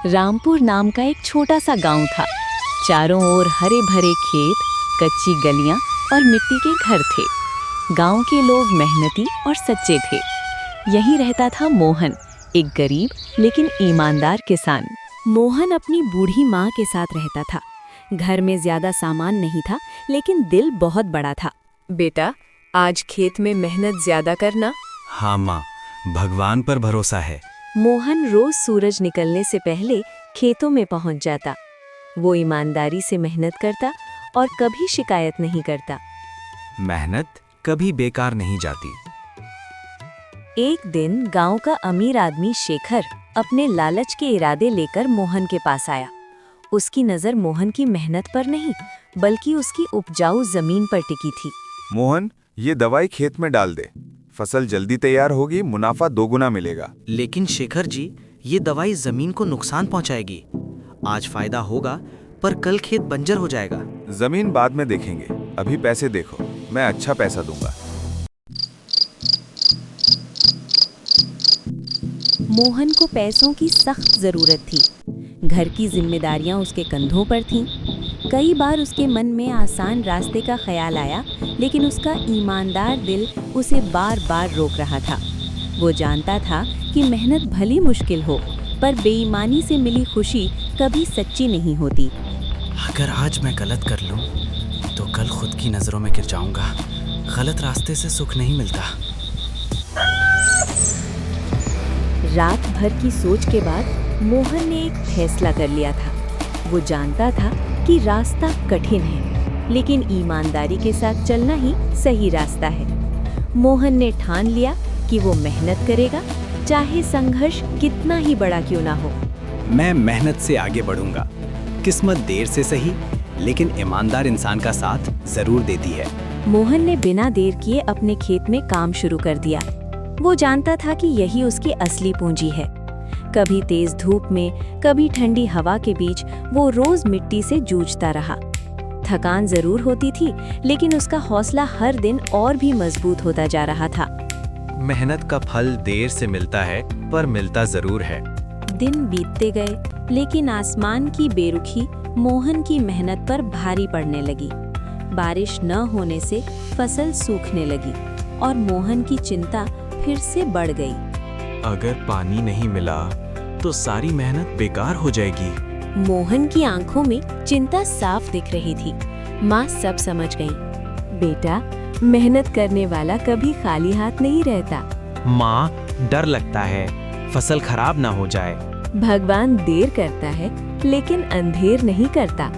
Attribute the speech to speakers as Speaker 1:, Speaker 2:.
Speaker 1: रामपुर नाम का एक छोटा सा गांव था। चारों ओर हरे भरे खेत, कच्ची गलियां और मिट्टी के घर थे। गांव के लोग मेहनती और सच्चे थे। यहीं रहता था मोहन, एक गरीब लेकिन ईमानदार किसान। मोहन अपनी बूढ़ी माँ के साथ रहता था। घर में ज्यादा सामान नहीं था, लेकिन दिल बहुत बड़ा था।
Speaker 2: बेटा, आज खेत में मेहनत ज्यादा करना।
Speaker 3: हाँ माँ, भगवान पर भरोसा है।
Speaker 1: मोहन रोज सूरज निकलने से पहले खेतों में पहुंच जाता। वो ईमानदारी से मेहनत करता और कभी शिकायत नहीं करता।
Speaker 3: मेहनत कभी बेकार नहीं जाती।
Speaker 1: एक दिन गांव का अमीर आदमी शेखर अपने लालच के इरादे लेकर मोहन के पास आया। उसकी नजर मोहन की मेहनत पर नहीं, बल्कि उसकी उपजाऊ जमीन पर टिकी थी।
Speaker 4: मोहन, ये दवाई खेत में डाल दे। फसल जल्दी तैयार होगी, मुनाफा दोगुना मिलेगा।
Speaker 5: लेकिन शेखर जी, ये दवाई जमीन को नुकसान पहुंचाएगी। आज फायदा होगा, पर कल खेत बंजर हो जाएगा।
Speaker 4: जमीन बाद में देखेंगे, अभी पैसे देखो, मैं अच्छा पैसा दूंगा।
Speaker 1: मोहन को पैसों की सख्त जरूरत थी। घर की जिम्मेदारियां उसके कंधों पर थीं। कई बार उसके मन में आसान रास्ते का ख्याल आया, लेकिन उसका ईमानदार दिल उसे बार बार रोक रहा था। वो जानता था कि मेहनत भली मुश्किल हो, पर बेईमानी से मिली खुशी कभी सच्ची नहीं होती।
Speaker 5: अगर आज मैं गलत कर लूं, तो कल खुद की नजरों में गिर जाऊंगा। गलत रास्ते से सुख नहीं मिलता।
Speaker 1: रात भर की सोच के बाद मोहन ने एक फैसला कर लिया था। वो जानता था कि रास्ता कठिन है, लेकिन ईमानदारी के साथ चलना ही सही रास्ता है। मोहन ने ठान लिया कि वो मेहनत करेगा, चाहे संघर्ष कितना ही बड़ा क्यों ना हो।
Speaker 3: मैं मेहनत से आगे बढ़ूंगा। किस्मत देर से सही, लेकिन ईमानदार इंसान का साथ जरूर देती है।
Speaker 1: मोहन ने बिना देर किए अपने खेत में काम शुरू कर दिया। वो जानता था कि यही उसकी असली पूंजी है। कभी तेज धूप में, कभी ठंडी हवा के बीच वो रोज मिट्टी से जूझता रहा। थकान जरूर होती थी, लेकिन उसका हौसला हर दिन और भी मजबूत होता जा रहा था।
Speaker 3: मेहनत का फल देर से मिलता है, पर मिलता जरूर है।
Speaker 1: दिन बीतते गए, लेकिन आसमान की बेरुखी मोहन की मेहनत पर भारी पड़ने लगी। बारिश न होने से फसल सूखने लगी और मोहन की चिंता फिर से बढ़ गई।
Speaker 3: अगर पानी नहीं मिला तो सारी मेहनत बेकार हो जाएगी।
Speaker 1: मोहन की आंखों में चिंता साफ दिख रही थी। माँ सब समझ गई। बेटा, मेहनत करने वाला कभी खाली हाथ नहीं रहता।
Speaker 3: माँ, डर लगता है फसल खराब ना हो जाए।
Speaker 1: भगवान देर करता है, लेकिन अंधेर नहीं करता।